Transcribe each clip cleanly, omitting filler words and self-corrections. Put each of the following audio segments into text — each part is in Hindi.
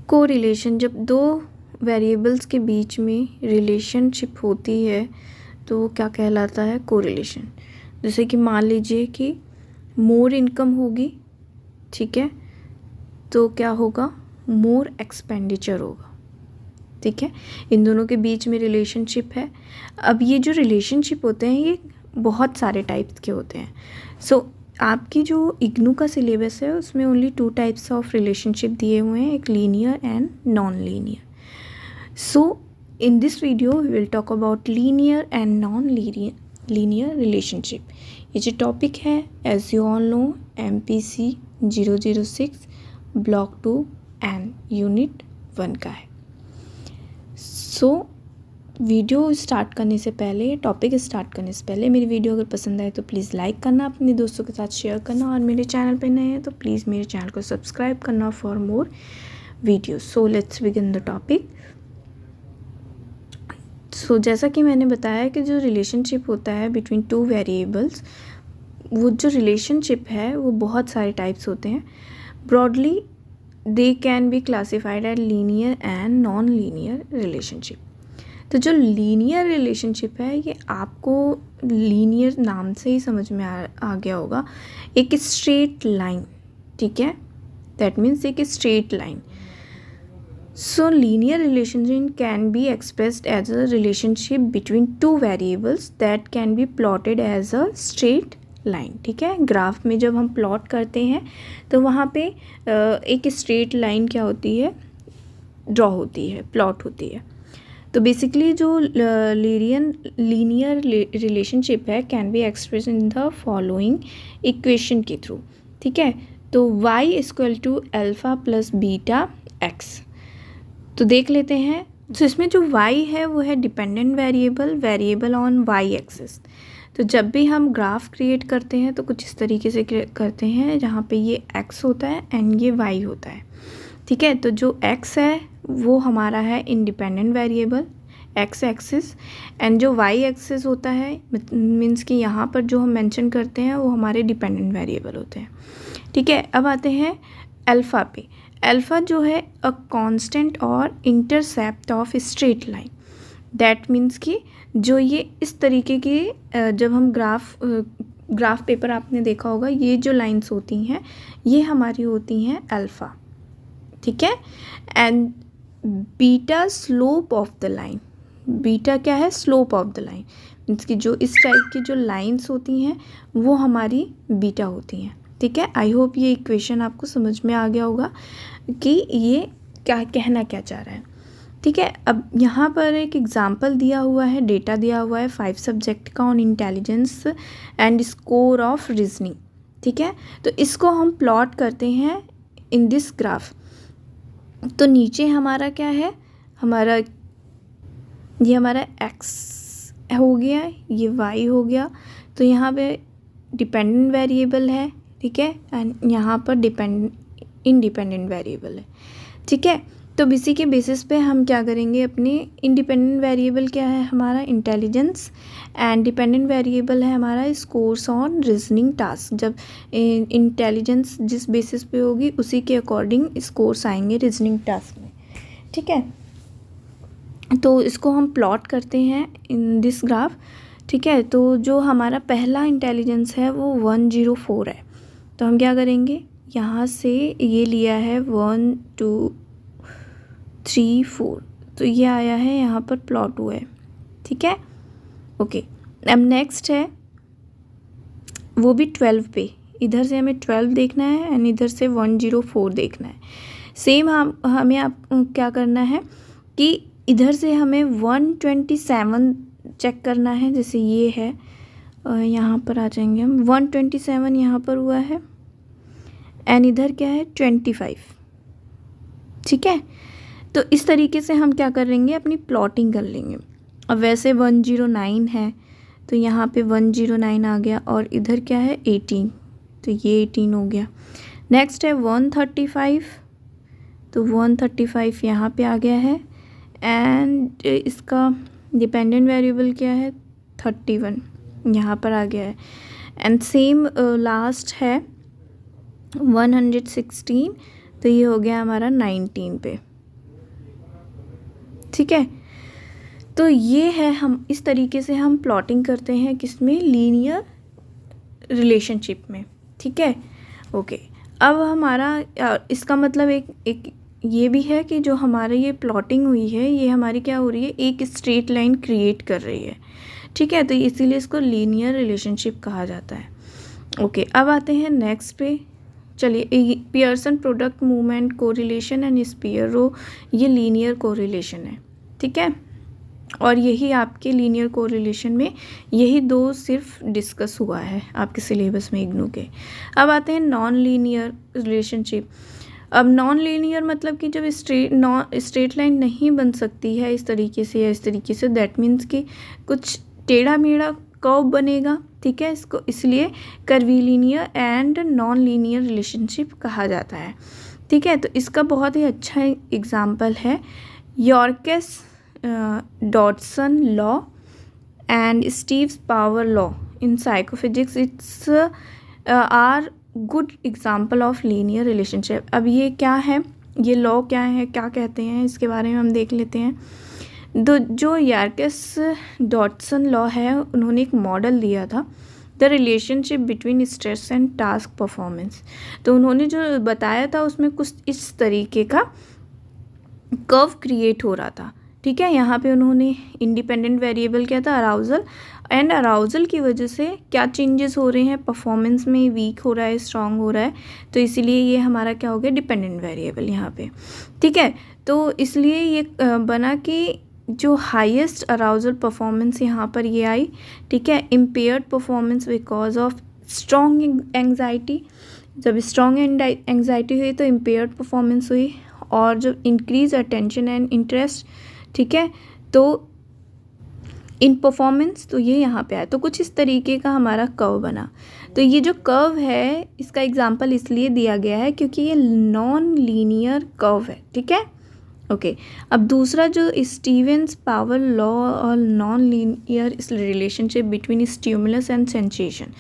कोरिलेशन, जब दो वेरिएबल्स के बीच में रिलेशनशिप होती है तो वो क्या कहलाता है? कोरिलेशन। जैसे कि मान लीजिए कि मोर इनकम होगी, ठीक है, तो क्या होगा? मोर एक्सपेंडिचर होगा, ठीक है। इन दोनों के बीच में रिलेशनशिप है। अब ये जो रिलेशनशिप होते हैं ये बहुत सारे टाइप्स के होते हैं। सो आपकी जो इग्नू का सिलेबस है उसमें ओनली 2 टाइप्स ऑफ रिलेशनशिप दिए हुए हैं, एक linear and non linear. So in this video we will talk about linear and non-linear relationship। ये जो टॉपिक है as you all know MPC 006 block 2 and unit 1 का है। सो वीडियो स्टार्ट करने से पहले, टॉपिक स्टार्ट करने से पहले मेरी वीडियो अगर पसंद आए तो प्लीज़ लाइक करना, अपने दोस्तों के साथ शेयर करना, और मेरे चैनल पे नए हैं तो प्लीज़ मेरे चैनल को सब्सक्राइब करना for more videos. So let's begin the topic. So जैसा कि मैंने बताया कि जो रिलेशनशिप होता है बिटवीन 2 वेरिएबल्स, वो जो रिलेशनशिप है वो बहुत सारे टाइप्स होते हैं। Broadly they can be classified as linear and non linear relationship. तो जो लीनियर रिलेशनशिप है ये आपको लीनियर नाम से ही समझ में आ गया होगा, एक स्ट्रेट लाइन, ठीक है, दैट मीन्स एक straight line. So linear relationship can be expressed as a relationship between 2 variables that can be plotted as a straight line, ठीक है। ग्राफ में जब हम प्लॉट करते हैं तो वहाँ पे एक स्ट्रेट लाइन क्या होती है? ड्रॉ होती है, प्लॉट होती है। तो बेसिकली जो लीनियर रिलेशनशिप है can be express in the following equation के थ्रू, ठीक है। तो y = alpha plus beta x। तो देख लेते हैं। तो इसमें जो y है वो है dependent variable on y axis. तो जब भी हम ग्राफ क्रिएट करते हैं तो कुछ इस तरीके से करते हैं जहाँ पे ये x होता है एंड ये y होता है, ठीक है। तो जो x है वो हमारा है independent variable x axis, and जो y एक्सिस होता है मीन्स कि यहाँ पर जो हम मेंशन करते हैं वो हमारे डिपेंडेंट वेरिएबल होते हैं, ठीक है। अब आते हैं अल्फ़ा पे। अल्फ़ा जो है अ कांस्टेंट और intercept of straight line. That means कि जो ये इस तरीके की जब हम ग्राफ पेपर आपने देखा होगा, ये जो लाइंस होती हैं ये हमारी होती हैं अल्फ़ा, ठीक है। And beta slope of the line. Beta क्या है? Slope of the line, means कि जो इस टाइप की जो लाइंस होती हैं वो हमारी बीटा होती हैं, ठीक है। आई होप ये इक्वेशन आपको समझ में आ गया होगा कि ये क्या कहना क्या चाह रहा है, ठीक है। अब यहाँ पर एक एग्जांपल दिया हुआ है, डेटा दिया हुआ है 5 सब्जेक्ट का on intelligence and score of reasoning, ठीक है। तो इसको हम प्लॉट करते हैं इन दिस ग्राफ। तो नीचे हमारा क्या है? ये हमारा x हो गया, ये y हो गया। तो यहाँ पे डिपेंडेंट वेरिएबल है, ठीक है, एंड यहाँ पर इंडिपेंडेंट वेरिएबल है, ठीक है। तो इसी के बेसिस पे हम क्या करेंगे, अपने इंडिपेंडेंट वेरिएबल क्या है हमारा? इंटेलिजेंस, एंड डिपेंडेंट वेरिएबल है हमारा स्कोर्स ऑन रीजनिंग टास्क। जब इंटेलिजेंस जिस बेसिस पे होगी उसी के अकॉर्डिंग स्कोर्स आएंगे रीजनिंग टास्क में, ठीक है। तो इसको हम प्लॉट करते हैं इन दिस ग्राफ, ठीक है। तो जो हमारा पहला इंटेलिजेंस है वो 104 है। तो हम क्या करेंगे, यहाँ से ये लिया है 1 2 3 4, तो ये आया है यहाँ पर प्लॉट हुआ है, ठीक है, ओके। अब नेक्स्ट है वो भी 12 पे। इधर से हमें 12 देखना है एंड इधर से 104 देखना है। सेम हमें आप क्या करना है कि इधर से हमें 127 चेक करना है। जैसे ये है, यहाँ पर आ जाएंगे हम, 127 यहाँ पर हुआ है एंड इधर क्या है 25, ठीक है। तो इस तरीके से हम क्या करेंगे, अपनी प्लॉटिंग कर लेंगे। अब वैसे 109 है तो यहाँ पे 109 आ गया, और इधर क्या है 18, तो ये 18 हो गया। नेक्स्ट है 135, तो 135 यहाँ पे आ गया है, एंड इसका डिपेंडेंट वेरिएबल क्या है 31, यहाँ पर आ गया है। एंड सेम लास्ट है 116, तो ये हो गया हमारा 19 पे, ठीक है, तो ये है, हम इस तरीके से हम प्लॉटिंग करते हैं किसमें, लीनियर रिलेशनशिप में। ठीक है, ओके। अब हमारा इसका मतलब एक ये भी है कि जो हमारा ये प्लॉटिंग हुई है ये हमारी क्या हो रही है, एक स्ट्रेट लाइन क्रिएट कर रही है। ठीक है, तो इसीलिए इसको लीनियर रिलेशनशिप कहा जाता है। ओके, अब आते हैं नेक्स्ट पे। चलिए, Pearson product movement correlation and Spearman, ये लीनियर कोरिलेशन है। ठीक है, और यही आपके लीनियर कोरिलेशन में यही दो सिर्फ डिस्कस हुआ है आपके सिलेबस में इग्नू के। अब आते हैं नॉन लीनियर रिलेशनशिप। अब नॉन लीनियर मतलब कि जब स्ट्रेट लाइन नहीं बन सकती है इस तरीके से या इस तरीके से, दैट मीन्स कि कुछ टेढ़ा मेढ़ा कर्व बनेगा। ठीक है, इसको इसलिए curvilinear and non linear relationship कहा जाता है। ठीक है, तो इसका बहुत ही अच्छा एग्जाम्पल है Yerkes Dodson law and Stevens power law in psychophysics. It's are good example of linear relationship. अब ये क्या है, ये लॉ क्या है, क्या कहते हैं, इसके बारे में हम देख लेते हैं। जो यॉर्केस डॉटसन लॉ है, उन्होंने एक मॉडल दिया था, the relationship between stress and task performance. तो उन्होंने जो बताया था उसमें कुछ इस तरीके का कर्व क्रिएट हो रहा था। ठीक है, यहाँ पे उन्होंने इंडिपेंडेंट वेरिएबल क्या था, अराउजल, एंड अराउजल की वजह से क्या चेंजेस हो रहे हैं, परफॉर्मेंस में वीक हो रहा है, स्ट्रांग हो रहा है, तो इसीलिए ये हमारा क्या हो गया, डिपेंडेंट वेरिएबल यहाँ पे। ठीक है, तो इसलिए ये बना कि जो हाईएस्ट अराउजल परफॉर्मेंस यहाँ पर ये आई। ठीक है, impaired performance because of strong anxiety. जब स्ट्रॉन्ग एंग्जाइटी हुई तो इम्पेयर्ड परफॉर्मेंस हुई, और जो इंक्रीज अटेंशन एंड इंटरेस्ट, ठीक है, तो इन परफॉर्मेंस, तो ये यहाँ पे आया। तो कुछ इस तरीके का हमारा कर्व बना। तो ये जो कर्व है इसका एग्जांपल इसलिए दिया गया है क्योंकि ये नॉन लीनियर कर्व है। ठीक है, ओके। अब दूसरा जो स्टीवेंस पावर लॉ और non linear relationship between stimulus and sensation.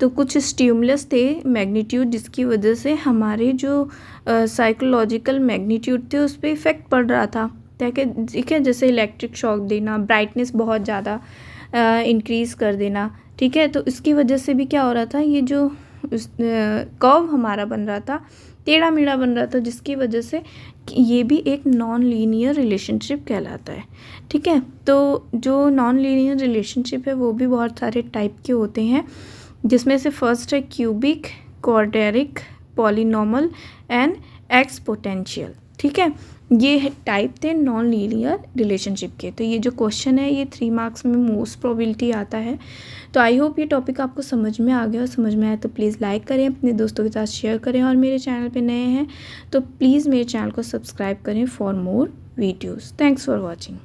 तो कुछ स्टिमुलस थे मैग्नीट्यूड, जिसकी वजह से हमारे जो साइकोलॉजिकल मैग्नीट्यूड थे उस पर इफ़ेक्ट पड़ रहा था। ठीक है, जैसे इलेक्ट्रिक शॉक देना, ब्राइटनेस बहुत ज़्यादा इंक्रीज़ कर देना। ठीक है, तो इसकी वजह से भी क्या हो रहा था, ये जो कर्व हमारा बन रहा था, टेढ़ा मेढ़ा बन रहा था, जिसकी वजह से ये भी एक नॉन लीनियर रिलेशनशिप कहलाता है। ठीक है, तो जो नॉन लीनियर रिलेशनशिप है वो भी बहुत सारे टाइप के होते हैं, जिसमें से फर्स्ट है cubic, quadratic, polynomial and exponential. ठीक है, ये टाइप थे नॉन लीनियर रिलेशनशिप के। तो ये जो क्वेश्चन है ये 3 मार्क्स में मोस्ट प्रोबेबिलिटी आता है। तो आई होप ये टॉपिक आपको समझ में आ गया, और समझ में आया तो प्लीज़ लाइक करें, अपने दोस्तों के साथ शेयर करें, और मेरे चैनल पे नए हैं तो प्लीज़ मेरे चैनल को सब्सक्राइब करें for more videos. Thanks for watching.